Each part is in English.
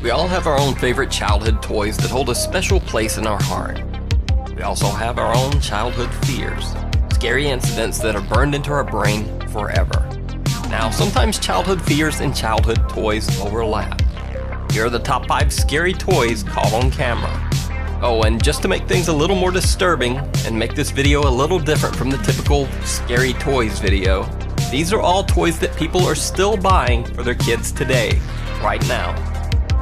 We all have our own favorite childhood toys that hold a special place in our heart. We also have our own childhood fears, scary incidents that are burned into our brain forever. Now, sometimes childhood fears and childhood toys overlap. Here are the top 5 scary toys caught on camera. Oh, and just to make things a little more disturbing and make this video a little different from the typical scary toys video, these are all toys that people are still buying for their kids today, right now.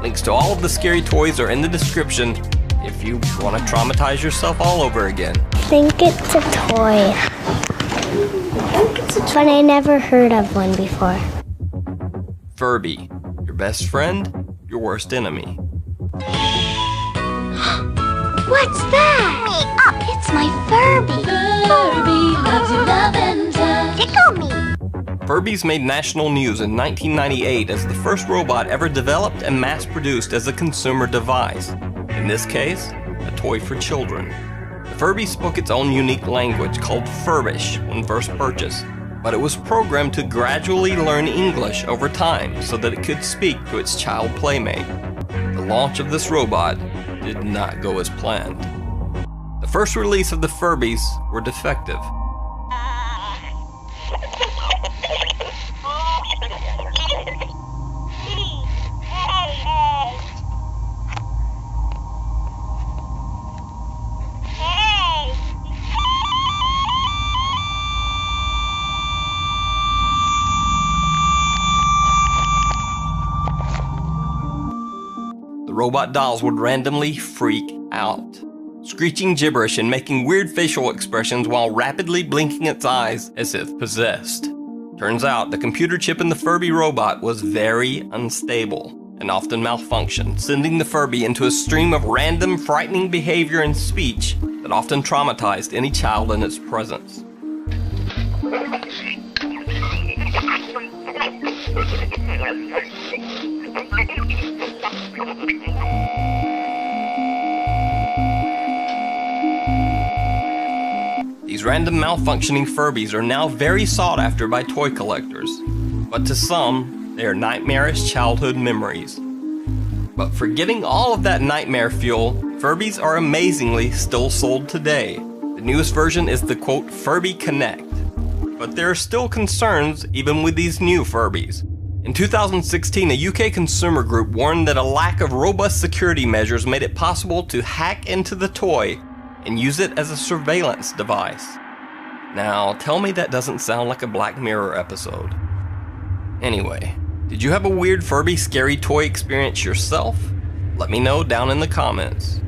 Links to all of the scary toys are in the description if you want to traumatize yourself all over again. I think it's a toy. But I never heard of one before. Furby, your best friend, your worst enemy. What's that? It's my Furby. Furby loves you, love and touch. Tickle me. Furbies made national news in 1998 as the first robot ever developed and mass-produced as a consumer device. In this case, a toy for children. The Furby spoke its own unique language called Furbish when first purchased, but it was programmed to gradually learn English over time so that it could speak to its child playmate. The launch of this robot did not go as planned. The first release of the Furbies were defective. The robot dolls would randomly freak out, screeching gibberish and making weird facial expressions while rapidly blinking its eyes as if possessed. Turns out the computer chip in the Furby robot was very unstable and often malfunctioned, sending the Furby into a stream of random, frightening behavior and speech that often traumatized any child in its presence. These random malfunctioning Furbies are now very sought after by toy collectors, but to some, they are nightmarish childhood memories. But forgetting all of that nightmare fuel, Furbies are amazingly still sold today. The newest version is the quote Furby Connect, but there are still concerns even with these new Furbies. In 2016, a UK consumer group warned that a lack of robust security measures made it possible to hack into the toy and use it as a surveillance device. Now, tell me that doesn't sound like a Black Mirror episode. Anyway, did you have a weird Furby scary toy experience yourself? Let me know down in the comments.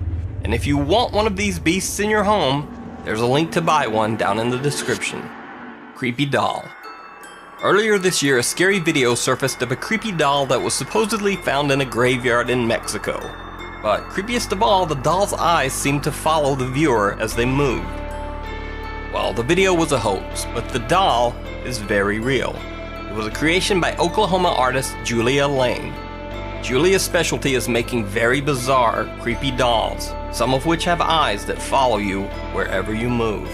And if you want one of these beasts in your home, there's a link to buy one down in the description. Creepy doll. Earlier this year, a scary video surfaced of a creepy doll that was supposedly found in a graveyard in Mexico. But creepiest of all, the doll's eyes seemed to follow the viewer as they moved. Well, the video was a hoax, but the doll is very real. It was a creation by Oklahoma artist Julia Lane. Julia's specialty is making very bizarre, creepy dolls, some of which have eyes that follow you wherever you move.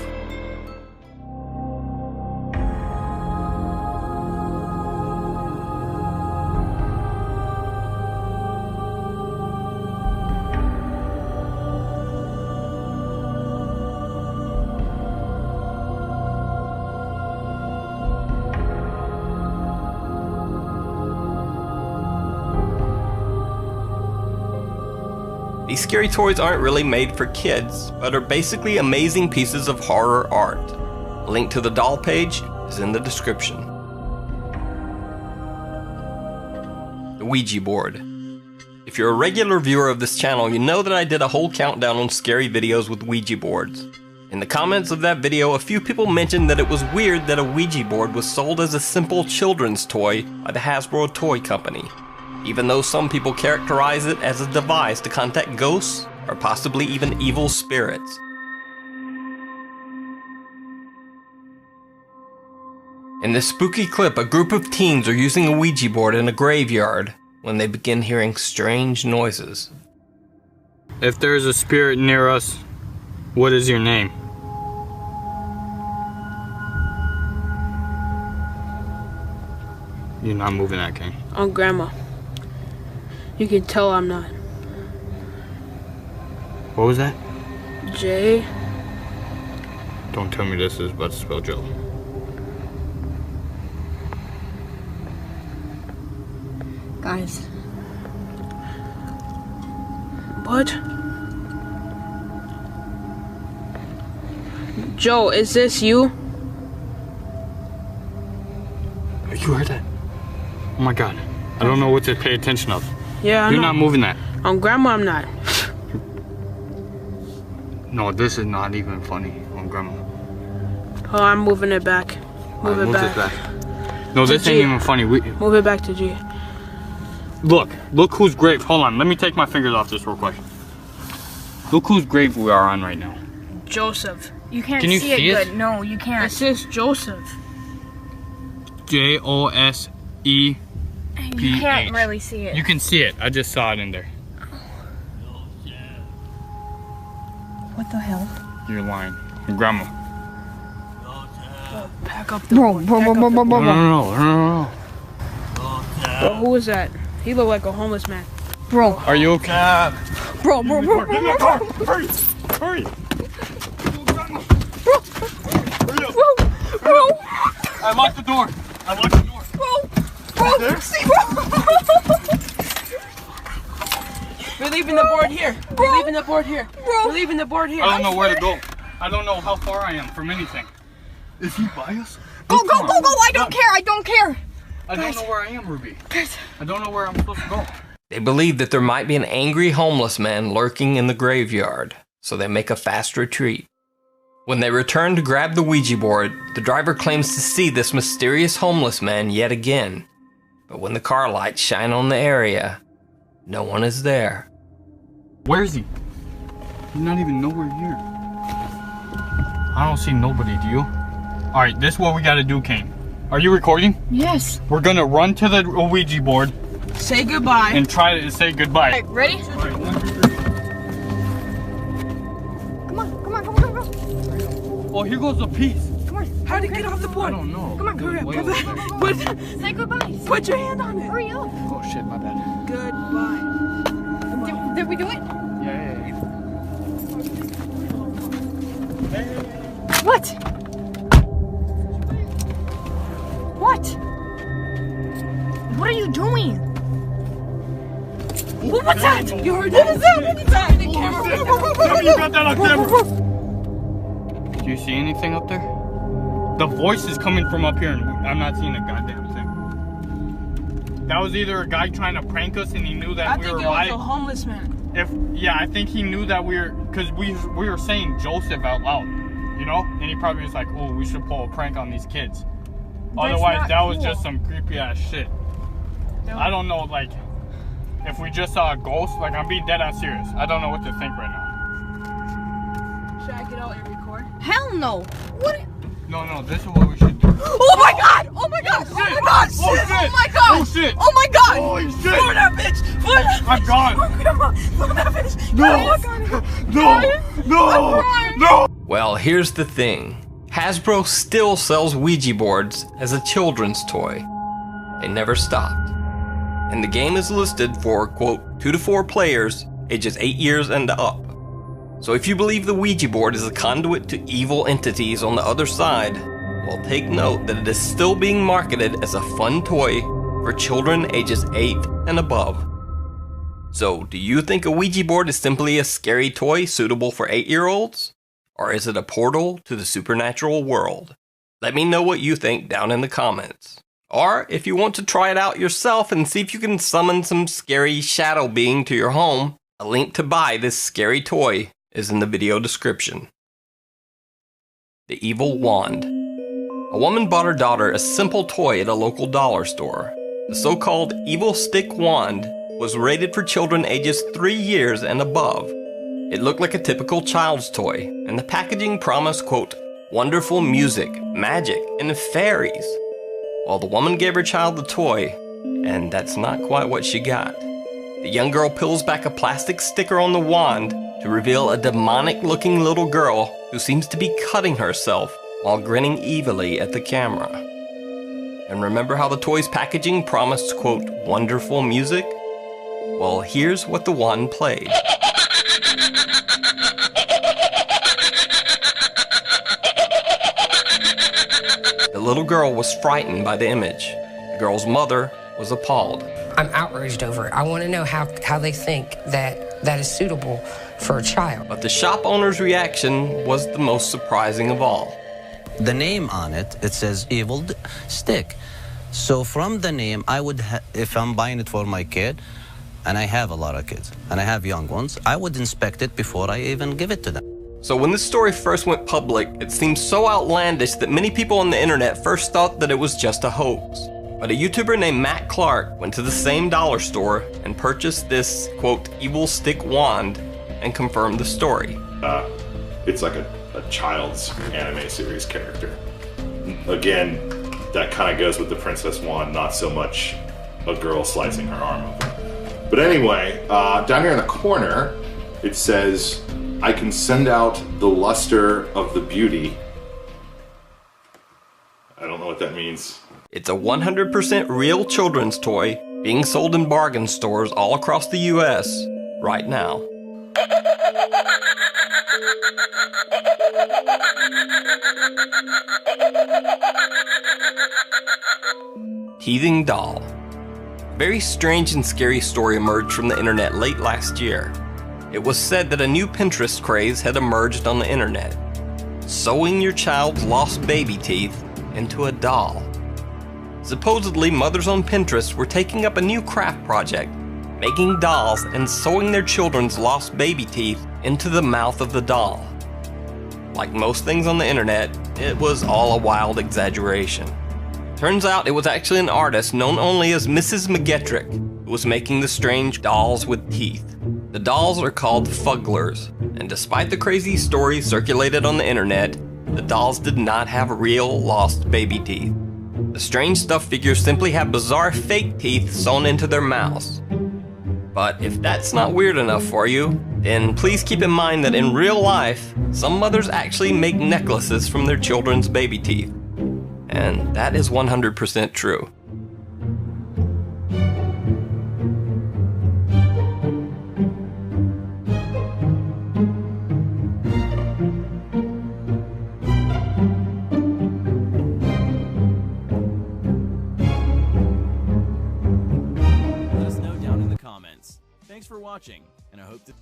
These scary toys aren't really made for kids, but are basically amazing pieces of horror art. A link to the doll page is in the description. The Ouija board. If you're a regular viewer of this channel, you know that I did a whole countdown on scary videos with Ouija boards. In the comments of that video, a few people mentioned that it was weird that a Ouija board was sold as a simple children's toy by the Hasbro toy company, even though some people characterize it as a device to contact ghosts or possibly even evil spirits. In this spooky clip, a group of teens are using a Ouija board in a graveyard when they begin hearing strange noises. If there is a spirit near us, what is your name? You're not moving that, King. Oh, Grandma. You can tell I'm not. What was that? J. Don't tell me this is about to spell Joe. Guys. What? Joe, is this you? You heard that? Oh my god. I don't know what to pay attention of. Yeah, I You're know. not moving that. Grandma, I'm not. No, this is not even funny on Grandma. Oh, I'm moving it back. Move it Move back. this back. No, this G. ain't even funny. Move it back to G. Look whose grave. Hold on, let me take my fingers off this real quick. Look whose grave we are on right now. Joseph. You can't Can you see see it it? good. No, you It can't. says Joseph. Jose. You can't PH. really see it. You can see it. I just saw it in there. What the hell? You're lying. Grandma. Pack up the Bro. No. Bro, who was that? He looked like a homeless man. Bro. Are you okay? Bro. Hurry! Hurry! Bro. I locked the door. We're leaving the board here. We're leaving the board here. We're leaving the board here. I don't know where to go. I don't know how far I am from anything. Is he by us? Go. I don't care. I don't know where I am, Ruby. I don't know where I'm supposed to go. They believe that there might be an angry homeless man lurking in the graveyard, so they make a fast retreat. When they return to grab the Ouija board, the driver claims to see this mysterious homeless man yet again. But when the car lights shine on the area, no one is there. Where is he? He's not even nowhere here. I don't see nobody, do you? Alright, this is what we gotta do, Kane. Are you recording? Yes. We're gonna run to the Ouija board Say goodbye. and try to say goodbye. Alright, ready? Alright, 1, 2, 3. Come on. Oh, here goes the piece. How to get off the I board? don't know. Come on, hurry up. Way Put, over there. Say goodbye. put your hand on it. Hurry up. Oh shit, my bad. Goodbye. Did we do it? Yeah. What? What are you doing? What's that? You heard that? What is that? What is that? The camera. Tell me you got that on camera. Do you see anything up there? The voice is coming from up here and I'm not seeing a goddamn thing. That was either a guy trying to prank us and he knew that I we think were it was live. a homeless man. I think he knew that because we were saying Joseph out loud, you know? And he probably was like, oh, we should pull a prank on these kids. Otherwise, not that was cool. just some creepy ass shit. I don't know, like, if we just saw a ghost, like, I'm being dead ass serious. I don't know what to think right now. Should I get out and record? Hell no. What? No, this is what we should do. Oh my god! Oh my god! Oh my god! Oh, Shit! shit. Oh my god! Oh, shit. Oh my god! Holy shit! Throw that bitch! Throw that I'm gone! Throw that bitch! No! Well, here's the thing. Hasbro still sells Ouija boards as a children's toy. They never stopped. And the game is listed for, quote, 2 to 4 players, ages 8 years and up. So if you believe the Ouija board is a conduit to evil entities on the other side, well, take note that it is still being marketed as a fun toy for children ages 8 and above. So, do you think a Ouija board is simply a scary toy suitable for 8-year-olds? Or is it a portal to the supernatural world? Let me know what you think down in the comments. Or if you want to try it out yourself and see if you can summon some scary shadow being to your home, a link to buy this scary toy is in the video description. The Evil Wand. A woman bought her daughter a simple toy at a local dollar store. The so-called Evil Stick Wand was rated for children ages 3 years and above. It looked like a typical child's toy, and the packaging promised, quote, wonderful music, magic, and fairies. Well, the woman gave her child the toy, and that's not quite what she got. The young girl peels back a plastic sticker on the wand to reveal a demonic-looking little girl who seems to be cutting herself while grinning evilly at the camera. And remember how the toy's packaging promised, quote, wonderful music? Well, here's what the wand played. The little girl was frightened by the image. The girl's mother was appalled. I'm outraged over it. I want to know how they think that is suitable for a child. But the shop owner's reaction was the most surprising of all. The name on it, it says Evil Stick. So from the name, I would, if I'm buying it for my kid, and I have a lot of kids, and I have young ones, I would inspect it before I even give it to them. So when this story first went public, it seemed so outlandish that many people on the internet first thought that it was just a hoax. But a YouTuber named Matt Clark went to the same dollar store and purchased this, quote, evil stick wand and confirmed the story. It's like a child's anime series character. Again, that kind of goes with the Princess Wand, not so much a girl slicing her arm open. But anyway, down here in the corner, it says, I can send out the luster of the beauty. I don't know what that means. It's a 100% real children's toy being sold in bargain stores all across the US right now. Teething doll. A very strange and scary story emerged from the internet late last year. It was said that a new Pinterest craze had emerged on the internet. Sewing your child's lost baby teeth into a doll. Supposedly, mothers on Pinterest were taking up a new craft project, making dolls and sewing their children's lost baby teeth into the mouth of the doll. Like most things on the internet, it was all a wild exaggeration. Turns out it was actually an artist known only as Mrs. McGetrick who was making the strange dolls with teeth. The dolls are called Fugglers, and despite the crazy stories circulated on the internet, the dolls did not have real lost baby teeth. The strange stuffed figures simply have bizarre fake teeth sewn into their mouths. But if that's not weird enough for you, then please keep in mind that in real life, some mothers actually make necklaces from their children's baby teeth. And that is 100% true. Let us know down in the comments. Thanks for watching, and I hope to...